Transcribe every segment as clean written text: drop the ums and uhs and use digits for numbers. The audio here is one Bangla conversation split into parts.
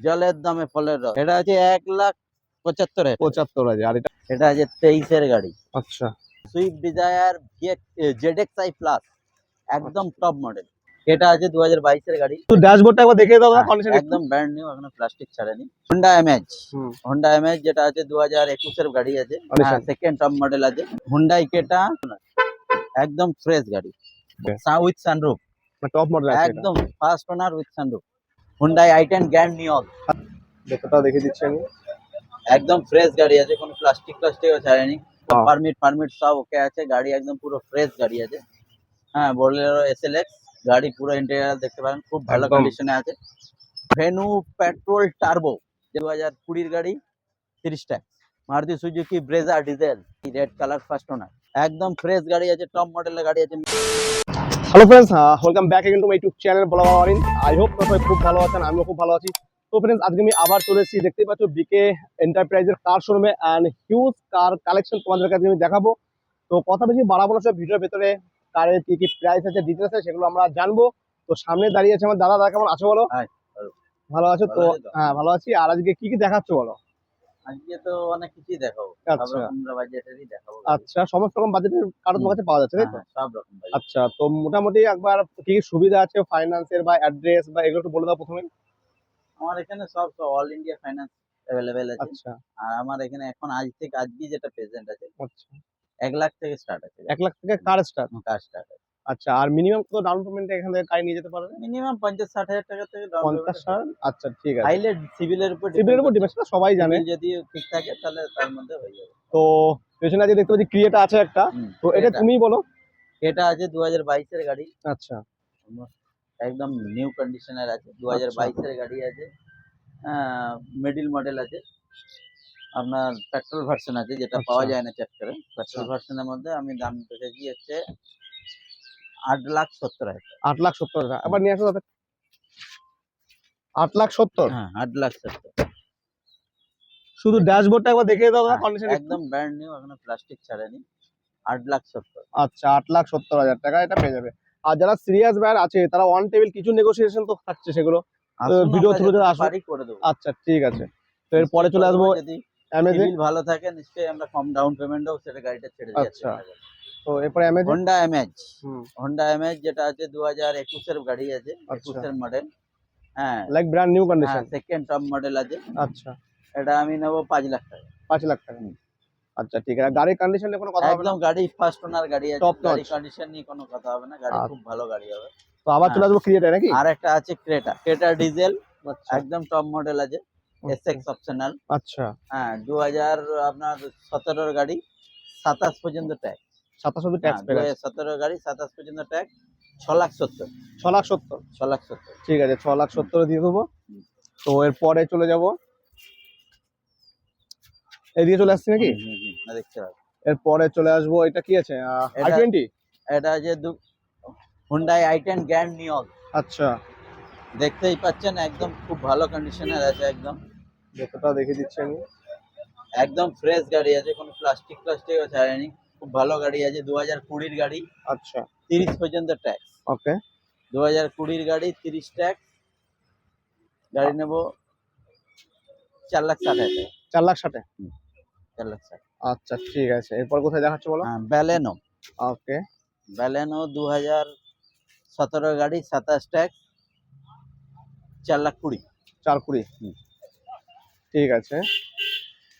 জলের দামে ফলের রস। এটা আছে 1,75,000। 75,000। আর এটা? এটা আছে 23-এর গাড়ি, আচ্ছা সুইফট ডিজায়ার ZXi প্লাস, একদম টপ মডেল। এটা আছে 2022-এর গাড়ি। তো ড্যাশবোর্ডটা একবার দেখিয়ে দাও না, কন্ডিশন একদম ব্র্যান্ড নিউ, এখনো প্লাস্টিক ছাড়েনি। হোন্ডা এমএজ, হোন্ডা এমএজ যেটা আছে 2021-এর গাড়ি আছে, সেকেন্ড টপ মডেল আছে। হোন্ডা ইকেটা একদম ফ্রেশ গাড়ি, উইথ সানরুফ, টপ মডেল আছে, একদম first owner with sunroof. Honda i10 grand Nios, দেখোটা দেখিয়ে দিচ্ছি আমি। একদম ফ্রেশ গাড়ি আছে, কোনো প্লাস্টিকও ছাড়েনি। পারমিট সব ওকে আছে, গাড়ি একদম পুরো ফ্রেশ গাড়ি আছে। হ্যাঁ, বোলেরো এসএলএক্স গাড়ি, পুরো ইন্টেরিয়র দেখতে পারেন, খুব ভালো কন্ডিশনে আছে। ভেনু পেট্রোল টার্বো 2020-এর গাড়ি, 30 tax. Maruti Suzuki Brezza diesel, red colour, first owner, একদম ফ্রেশ গাড়ি আছে, টপ মডেলের গাড়ি আছে। Hello friends, welcome back again to my YouTube channel blogger Arin. I hope সবাই খুব ভালো আছেন, আমিও খুব ভালো আছি। তো ফ্রেন্ডস, আজকে আমি আবার চলে এসেছি, দেখতেই পাচ্ছ বিকে এন্টারপ্রাইজের কার শোরুমে, অ্যান্ড হিউজ কার কালেকশন তোমাদের কাছে আমি দেখাবো। তো কথা বেশি বাড়াবো না, সব ভিডিওর ভেতরে কারের কি কি প্রাইস আছে, ডিটেলস আছে, সেগুলো আমরা জানবো। তো সামনে দাঁড়িয়ে আছে আমার দাদা। দাদা কেমন আছো বলো? ভালো আছো তো? হ্যাঁ ভালো আছি। আর আজকে কি কি দেখাচ্ছ বলো? আজকে তো অনেক কিছুই দেখাবো, সব রকম বাজেটেরই দেখাবো। আচ্ছা, সমস্ত রকম বাজেটের কার তোমার কাছে পাওয়া যাচ্ছে, তাই তো? সব রকম। আচ্ছা, তো মোটামুটি একবার কি কি সুবিধা আছে ফাইন্যান্সের বা অ্যাড্রেস বা এগুলো একটু বলে দাও প্রথমে। আমার এখানে সব অল ইন্ডিয়া ফাইন্যান্স অ্যাভেলেবেল আছে। আচ্ছা, আর আমার এখানে এখন আজকে যেটা প্রেজেন্ট আছে, আচ্ছা 1 লাখ থেকে স্টার্ট আছে। 1 লাখ থেকে কার স্টার্ট? কার স্টার্ট আছে। আচ্ছা, আর মিনিমাম কত ডাউন পেমেন্টে এখান থেকে গাড়ি নিয়ে যেতে পারবে? মিনিমাম 50-60 হাজার টাকা থেকে ডাউন 50,000। আচ্ছা ঠিক আছে। হাইলে সিভিলের উপর ডিপেন্ড, সবাই জানে। যদি ঠিক থাকে তাহলে তার মধ্যে হয়ে যাবে। তো পেছনে যে দেখতে পাচ্ছি ক্রিয়েটা আছে একটা, তো এটা তুমিই বলো। এটা আছে 2022-এর গাড়ি। আচ্ছা, একদম নিউ কন্ডিশনের আছে, 2022-এর গাড়ি আছে। মিডল মডেল আছে, আপনার পেট্রোল ভার্সন আছে, যেটা পাওয়া যায় না চট করে। পেট্রোল ভার্সনের মধ্যে আমি দাম রেখেছি হচ্ছে 8,70,000। 8,70,000 আবার নিয়ে আসো দাদা। 8,70,000? হ্যাঁ, 8,70,000। শুধু ড্যাশবোর্ডটা একবার দেখিয়ে দাও না, কন্ডিশন একদম ব্র্যান্ড নিউ, এখনো প্লাস্টিক ছাড়েনি। 8,70,000। আচ্ছা, 8,70,000 টাকা এটা পেয়ে যাবে। আর যারা সিরিয়াস বায়ার আছে তারা ওয়ান টেবিল কিছু নেগোসিয়েশন তো থাকছে, সেগুলো ভিডিও থ্রু যদি আসো করে দেবো। আচ্ছা ঠিক আছে। তো এরপরে চলে আসবো যদি অ্যামেজে। ভালো থাকে নিশ্চয়ই আমরা কম ডাউন পেমেন্টও সেটা গাড়িটা ছেড়ে দিই। আচ্ছা, তো এরপরে অ্যামেজ, হোন্ডা এমএজ যেটা আছে 2021-এর গাড়ি আছে, 21-এর মডেল। হ্যাঁ, like brand new condition, second top model আছে। আচ্ছা, এটা আমি নেব 5 লাখ টাকা। 5 লাখ টাকা। আচ্ছা ঠিক আছে। গাড়ির কন্ডিশনে কোনো কথা হবে না? একদম গাড়ি ফার্স্ট ওনার গাড়ি আছে, টপ গাড়ি নচ, কন্ডিশন নিয়ে কোনো কথা হবে না, গাড়ি খুব ভালো গাড়ি হবে। তো আবার চলে আসবো ক্রিয়েটা নাকি? আর একটা আছে ক্রেটা ডিজেল, একদম টপ মডেল আছে, এসএক্স অপশনাল। আচ্ছা, হ্যাঁ, 2017-এর গাড়ি, 27 পর্যন্ত ট্যাক্স। 27 অবধি ট্যাক্স পেয়ে গেছে। 2017 গাড়ি, 27 পর্যন্ত ট্যাক্স। 6,70,000। 6,70,000? 6,70,000 ঠিক আছে, 6,70,000 দিয়ে দেবো। তো এরপরে চলে যাব, এদিকে চলে আসছি নাকি? দেখতে পাবেন। এরপরে চলে আসবো, এটা কি আছে? i20? এটা যে হুন্ডাই i10 গ্র্যান্ড নিয়ন। আচ্ছা, দেখতেই পাচ্ছেন, একদম খুব ভালো কন্ডিশনের আছে, একদম দেখোটা দেখিয়ে দিচ্ছি আমি। একদম ফ্রেশ গাড়ি আছে, কোনো প্লাস্টিকও ছাড়েনি, খুব ভালো গাড়ি আছে। 2020-এর গাড়ি। আচ্ছা, 30 পর্যন্ত ট্যাক্স। ওকে, 2020-এর গাড়ি, 30 ট্যাক্স। গাড়ি নেব 4,60,000 টাকা। 4,60,000? 4,60,000। আচ্ছা ঠিক আছে। এরপর কোথায় দেখাচ্ছ বলো? ব্যালেনো। ওকে, ব্যালেনো 2017 গাড়ি, 27 ট্যাক্স, 4,20,000। 4,20,000? ঠিক আছে।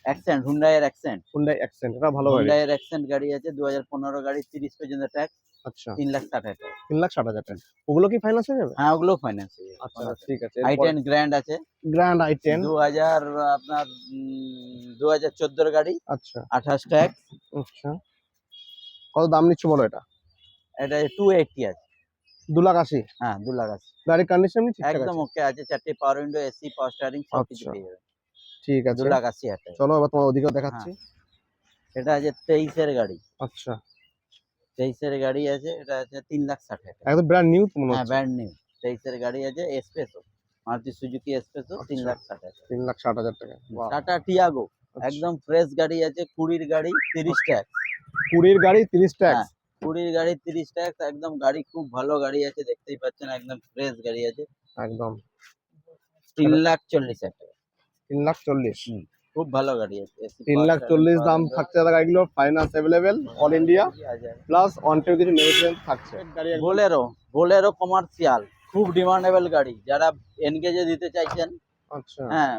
অ্যাকসেন্ট, হুন্ডাইয়ের অ্যাকসেন্ট। হুন্ডাই অ্যাকসেন্ট, এটা ভালো গাড়ি। হুন্ডাইয়ের অ্যাকসেন্ট গাড়ি আছে, 2015 গাড়ি, 30 পর্যন্ত ট্যাক্স। আচ্ছা, 3,60,000 টাকা। 3,60,000 টাকা। ওগুলো কি ফাইন্যান্স হয়ে যাবে? হ্যাঁ, ওগুলো ফাইন্যান্স হয়ে যাবে। আচ্ছা ঠিক আছে। i10 গ্র্যান্ড আছে, গ্র্যান্ড i10 আপনার 2014 গাড়ি। আচ্ছা, 28 ট্যাক্স। আচ্ছা, কত দাম নিচ্ছ বলো এটা? এটা 280 আছে। 2,80,000? হ্যাঁ, 2,80,000। গাড়ির কন্ডিশন ঠিকঠাক আছে? একদম ওকে আছে, 4টে power window, AC, power steering, সব কিছু পেয়ে যাবেন। ঠিক আছে, 2,80,000 টাকা। চলো এবার তোমার ওদিকেও দেখাচ্ছি। এটা আছে 23-এর গাড়ি। আচ্ছা, 23-এর গাড়ি আছে, এটা আছে 3,60,000 টাকা। একদম ব্র্যান্ড নিউ মনে হ্যাঁ, হচ্ছে। Brand new. 23-এর গাড়ি আছে, এসপেসো, মারুতি সুজুকি এসপেসো, 3,60,000 টাকা। 3,60,000 টাকা। টাটা টিয়াগো, একদম ফ্রেশ গাড়ি আছে, 20-এর গাড়ি, 30 ট্যাক্স। 20-এর গাড়ি 30 ট্যাক্স? 20-এর গাড়ি 30 ট্যাক্স, একদম গাড়ি খুব ভালো গাড়ি আছে, দেখতেই পাচ্ছেন, একদম ফ্রেশ গাড়ি আছে, একদম। 3,40,000 টাকা। 3,40,000 খুব ভালো গাড়ি আছে, AC 3,40,000 দাম power থাকছে দাদা গাড়িগুলো, finance available all India, plus on table কিছু নেগোসিয়েশন থাকছে। গাড়ি একদম বোলেরো কমার্শিয়াল খুব ডিমান্ডেবল গাড়ি, যারা এনগেজে দিতে চাইছেন, আচ্ছা হ্যাঁ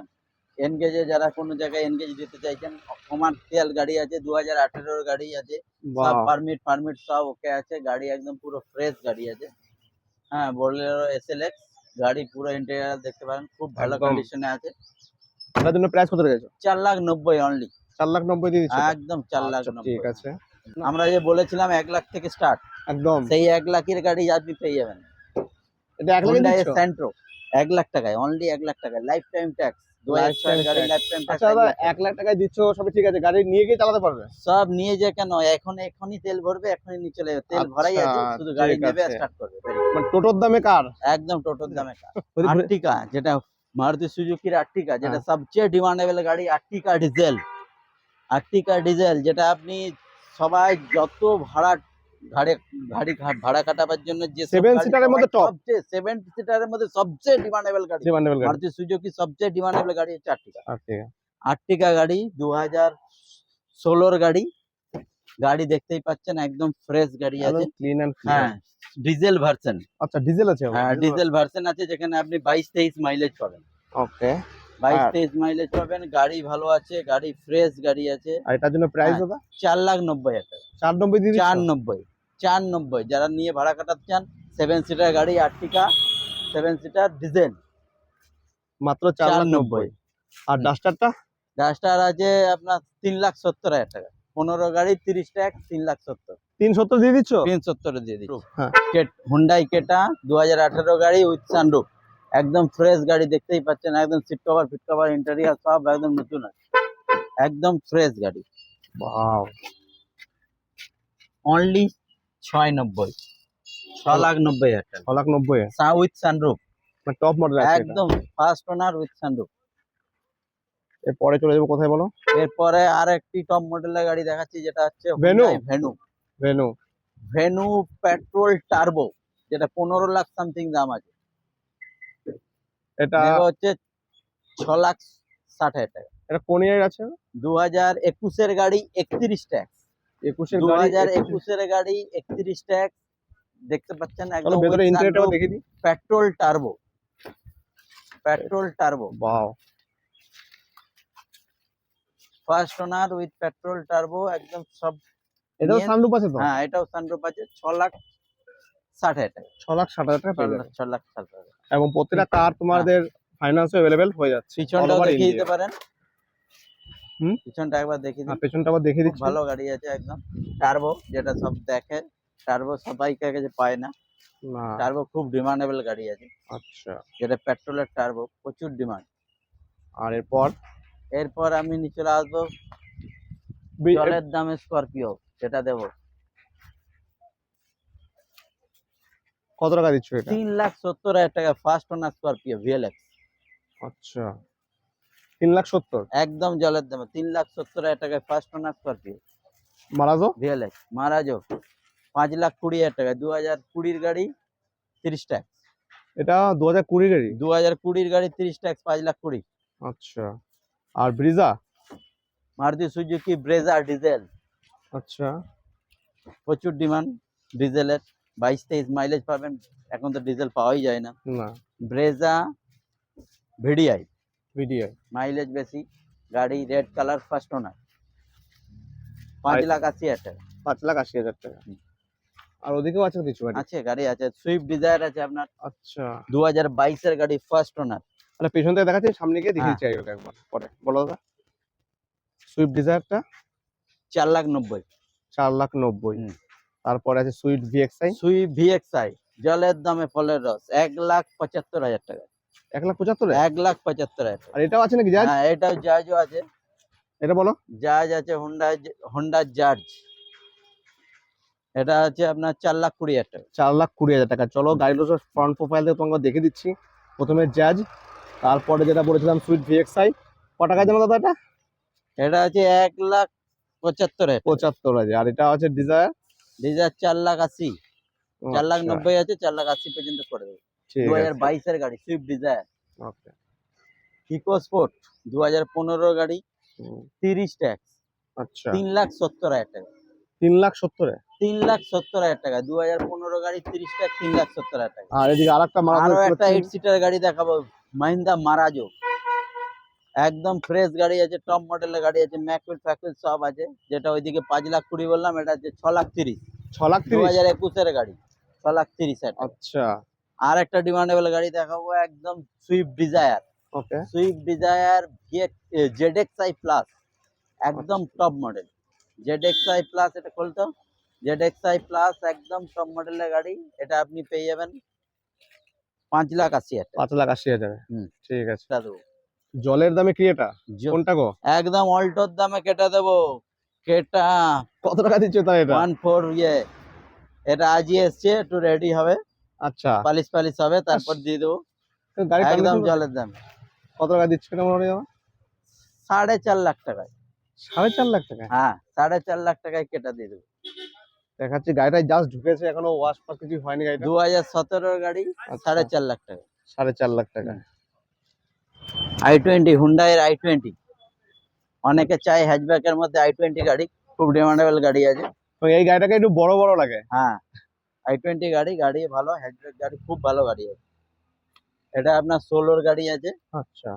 এনগেজে যারা কোনো জায়গায় এনগেজ দিতে চাইছেন, কমার্শিয়াল গাড়ি আছে, 2018 গাড়ি আছে, সব বাহ পারমিট সব ওকে আছে, গাড়ি একদম পুরো ফ্রেশ গাড়ি আছে। হ্যাঁ বোলেরো SLX গাড়ি পুরো ইন্টেরিয়র দেখতে পারেন, খুব ভালো একদম। কন্ডিশনে আছে। এটার জন্য প্রাইস কত রেখেছো? 4,90,000 অনলি, 4,90,000 দিয়ে দিচ্ছ? একদম আচ্ছা 4,90,000। ঠিক আছে, আমরা যে বলেছিলাম 1 লাখ থেকে স্টার্ট, একদম। সেই 1 লাখের গাড়ি আপনি পেয়ে যাবেন। এটা 1 লাখে Hyundai দিচ্ছ? সেন্ট্রো 1 লাখ টাকায়, অনলি 1 লাখ টাকায়, লাইফ টাইম ট্যাক্স, 2006 গাড়ি, লাইফ টাইম ট্যাক্স। আচ্ছা দাদা 1 লাখ টাকায় দিচ্ছ সবই ঠিক আছে, গাড়ি নিয়ে গিয়ে চালাতে পারবে? সব নিয়ে যে কেন, এখনই তেল ভরবে, এখনই নিয়ে চলে যাবে, তেল ভরাই আছে, আচ্ছা, শুধু গাড়ি ঠিক নেবে আছে। স্টার্ট করবে। মানে টোটোর দামে কার? একদম টোটোর দামে কার। আর্টিকা, যেটা মারুতি সুজুকির আর্টিকা, যেটা হ্যাঁ। সবচেয়ে ডিমান্ডেবল গাড়ি, আর্টিকা ডিজেল, যেটা আপনি সবাই যত ভাড়া কাটাবার জন্য যে 7 সিটারের মধ্যে টপ, সবচেয়ে 7 সিটারের মধ্যে সবচেয়ে ডিমান্ডেবল গাড়ি, ডিমান্ডেবল গাড়ি। মারুতি সুজুকি সবচেয়ে ডিমান্ডেবল গাড়ি হচ্ছে আর্টিকা। আচ্ছা আর্টিকা গাড়ি 2016 গাড়ি দেখতেই পাচ্ছেন, একদম ফ্রেশ গাড়ি আছে। ক্লিন এন্ড হ্যাঁ ডিজেল ভার্সন, আচ্ছা ডিজেল আছে? হ্যাঁ ডিজেল ভার্সন আছে, যেখানে আপনি 22-23 মাইলেজ পাবেন। ওকে, 22-23 মাইলেজ পাবেন, গাড়ি ভালো আছে, গাড়ি ফ্রেশ গাড়ি আছে। আর এটার জন্য প্রাইস হ্যাঁ, দাদা? 4,90,000 টাকা। 4,90,000 দিয়ে দিচ্ছ? 490 যারা নিয়ে ভাড়া কাটাতে চান, 7 সিটার গাড়ি আর্টিকা, 7 সিটার ডিজেল, মাত্র 4,90,000। আর ডাস্টারটা? ডাস্টার আছে আপনার 3,70,000 টাকা। 15 গাড়ি 30 ট্যাক্স, 3,70,000। 370 দিয়ে দিচ্ছ? 370 দিয়ে দিচ্ছি। হ্যাঁ। হুন্ডাই কেটা 2018 গাড়ি উইথ সানরুফ, একদম ফ্রেশ গাড়ি দেখতেই পাচ্ছেন, একদম সিট কভার ইন্টেরিয়র সব একদম নতুন আছে, একদম ফ্রেশ গাড়ি। ওয়াও, অনলি 690, 6,90,000 টাকা, 6,90,000 উইথ সানরুফ, মানে টপ মডেল আছে এটা। একদম ফার্স্ট ওনার উইথ সানরুফ। এরপরে চলে যাবো কোথায় বলো? এরপরে আর একটি টপ মডেলের গাড়ি দেখাচ্ছি, যেটা হচ্ছে venue? Venue venue petrol turbo, যেটা 15 লাখ সামথিং দাম আছে। এটা নেবে হচ্ছে 6,60,000 টাকা। এটা কোন ইয়ার আছে? 2021 গাড়ি 31 ট্যাক্স, 21 এর গাড়ি, 2021 গাড়ি 31 ট্যাক্স দেখতে পাচ্ছেন, চলো একদম ভেতরে ইন্টেরিয়রটাও দেখে দিই। Petrol turbo, wow, first owner with petrol turbo, একদম সব। এটাও সানরুফ আছে তো? হ্যাঁ এটাও সানরুফ আছে, 6,60,000 টাকা। 6,60,000 টাকা পেয়ে যাবে। 6,60,000 টাকা। এবং প্রত্যেকটা কার তোমাদের ফাইন্যান্সে अवेलेबल হয়ে যাচ্ছে। পিছনটাও দেখিয়ে দিতে পারেন। হুম, পিছনটা একবার দেখিয়ে দিন। হ্যাঁ পেছনটা আবার দেখিয়ে খুব দিচ্ছি। ভালো গাড়ি আছে, একদম টার্বো, যেটা সব দেখে। টার্বো সবাই কাছে পায় না, না টার্বো খুব ডিমান্ডেবল গাড়ি আছে, আচ্ছা। যেটা পেট্রোলের টার্বো, প্রচুর ডিমান্ড। আর এরপর আমি নিচে আসবো জলের দামে স্করপিও, যেটা দেবো কত টাকা দিচ্ছ এটা? 3,70,000 টাকা, ফার্স্ট ওনার স্করপিও VLX। আচ্ছা 3,70,000 একদম জলের দামে 3,70,000 টাকায় ফার্স্ট ওনার স্করপিও মারাজো? VLX। মারাজো 5,20,000 টাকা, 2020 গাড়ি 30 ট্যাক্স। এটা 2020 গাড়ি? 2020 গাড়ি 30 ট্যাক্স, 5,20,000। আচ্ছা। আর Brezza? Maruti Suzuki Brezza diesel, আচ্ছা প্রচুর ডিমান্ড ডিজেলের, 22-23 মাইলেজ পাবেন, এখন তো ডিজেল পাওয়াই যায় না। না ব্রেজা ভিডিআই, ভিডিআই মাইলেজ বেশি গাড়ি, রেড কালার, ফার্স্ট ওনার, 5,80,000 টাকা। 5,80,000 টাকা। আর ওদিকেও আছে কিছু গাড়ি? আছে গাড়ি আছে, সুইফট ডিজায়ার আছে আপনার, আচ্ছা 2022 গাড়ি, ফার্স্ট ওনার। তাহলে পেছন থেকে দেখাচ্ছি, সামনে গিয়ে দেখিয়ে চাই ওকে একবার পরে বলো দাদা। সুইফট ডিজায়ারটা 4,90,000। 4,90,000। তারপরে আছে সুইফট ভিএক্সআই? সুইফট ভিএক্সআই জলের দামে ফলের রস, 1,75,000 টাকা। 1,75,000? 1,75,000 টাকা। আর এটাও আছে নাকি জাজ? হ্যাঁ এটাও জাজও আছে, এটা বলো। জাজ আছে, হোন্ডা জাজ, এটা আছে আপনার 4,20,000 টাকা। 4,20,000 টাকা। চলো গাড়িগুলো ফ্রন্ট প্রোফাইল থেকে তোমাকে দেখে দিচ্ছি। প্রথমে জাজ, তারপরে যেটা বলেছিলাম সুইফট ভিএক্সআই। ক টাকা জানো দাদা এটা? এটা আছে 1,75,000। 75,000। আর এটা আছে ডিজায়ার? ডিজায়ার 4,80,000, আচ্ছা, 4,90,000 আছে, 4,80,000 পর্যন্ত করে দেবো। ঠিক আছে। 2022 গাড়ি সুইফট ডিজায়ার। ওকে। ইকো স্পোর্ট 2015 গাড়ি, 30 ট্যাক্স, আচ্ছা 3,70,000 টাকা। 3,70,000। 3,70,000 টাকা 2015 গাড়ি, 30 ট্যাক্স, 3,70,000 টাকা। আর এদিকে আরেকটা আরো মারাদোনা একটা 8 সিটার গাড়ি দেখাবো, মাহিন্দ্রা মারাজো, একদম ফ্রেশ গাড়ি আছে, টপ মডেলের গাড়ি আছে, ম্যাকুইল ফ্যাকুইল সব আছে। যেটা ওইদিকে 5,20,000 বললাম, এটা আছে 6,30,000, 6,30,000। 2021 গাড়ি, 6,30,000 টাকা। আচ্ছা আর একটা ডিমান্ডেবল গাড়ি দেখাবো, একদম সুইফট ডিজায়ার, ওকে। সুইফট ডিজায়ার ZXi প্লাস, একদম টপ মডেল ZXi প্লাস। এটা খুলতো, ZXi প্লাস একদম টপ মডেলের গাড়ি। এটা আপনি পেয়ে যাবেন 5,80,000 টাকা। 5,80,000। হুম। ঠিক আছে। এটা দেবো। জলের দামে কি এটা? কোনটা গো? একদম অল্টোর দামে কেটে দেবো। কেটা কত টাকা দিচ্ছ তাই এটা? 14 এটা আজই এসছে, একটু রেডি হবে, আচ্ছা পালিশ পালিশ হবে, তারপর দিয়ে দেবো। গাড়ি একদম কন্ডিশন জলের দামে কত টাকা দিচ্ছ এটা মোটামুটি দাম? 4.5 লাখ টাকায়। 4.5 লাখ টাকা। হ্যাঁ, 4.5 লাখ টাকায় কেটা দিয়ে দেবো। দেখাচ্ছি গাড়িটা জাস্ট ঢুকেছে, এখনো ওয়াশ পাস কিছু হয়নি গাড়িটা। 2017 গাড়ি, আচ্ছা। 4.5 লাখ টাকা। 4.5 লাখ টাকা। i20, হুন্ডাই i20, অনেকে চায় হ্যাচব্যাকের মধ্যে i20 গাড়ি, খুব ডিমান্ডেবল গাড়ি আছে। তো এই গাড়িটাকে একটু বড় বড় লাগে। হ্যাঁ, i20 গাড়ি, গাড়ি ভালো, হ্যাচব্যাক গাড়ি, খুব ভালো গাড়ি আছে। এটা আপনার 16 গাড়ি আছে। আচ্ছা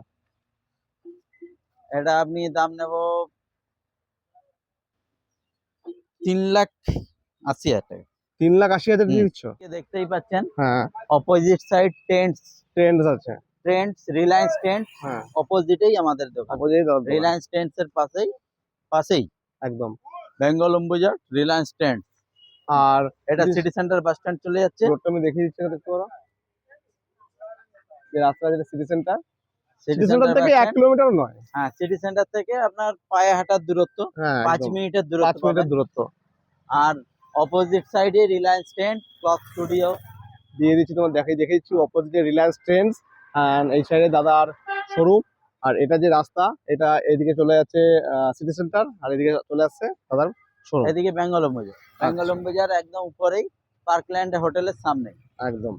এটা আপনি দাম নেব 3,80,000 টাকা। 3,80,000 দিয়ে দিচ্ছ? দেখতেই পাচ্ছেন হ্যাঁ অপোজিট সাইড টেন্টস, ট্রেন্ডস আছে। রিলায়েন্স টেন্টস হ্যাঁ অপোজিটেই আমাদের দোকান। রিলায়েন্স টেন্টস এর পাশেই একদম। বেঙ্গল অম্বুজার, রিলায়েন্স টেন্টস। আর এটা সিটি সেন্টার বাস স্ট্যান্ড চলে যাচ্ছে। রোডটা আমি দেখিয়ে দিচ্ছি, দেখতে পারো যে রাস্তা যেটা city centre. City city centre centre থেকে 1 কিলোমিটার নয়। হ্যাঁ, সিটি সেন্টার থেকে আপনার পায়ে হাঁটার দূরত্ব, হ্যাঁ 5 মিনিটের দূরত্ব 5 মিনিটের পাবেন। দূরত্ব। আর অপোজিট সাইডে রিলায়েন্স টেন্ট ক্লথ স্টুডিও দিয়ে দিচ্ছি, তোমার দেখিয়ে দিচ্ছি অপোজিটে রিলায়েন্স ট্রেন্ডস, এন্ড এই সাইডে দাদার শোরুম। আর এটা যে রাস্তা, এটা এদিকে চলে যাচ্ছে সিটি সেন্টার, আর এদিকে চলে আসছে দাদার শোরুম। এদিকে বেঙ্গল অম্বুজার, বেঙ্গল অম্বুজার একদম উপরেই পার্কল্যান্ড হোটেলের সামনে। একদম।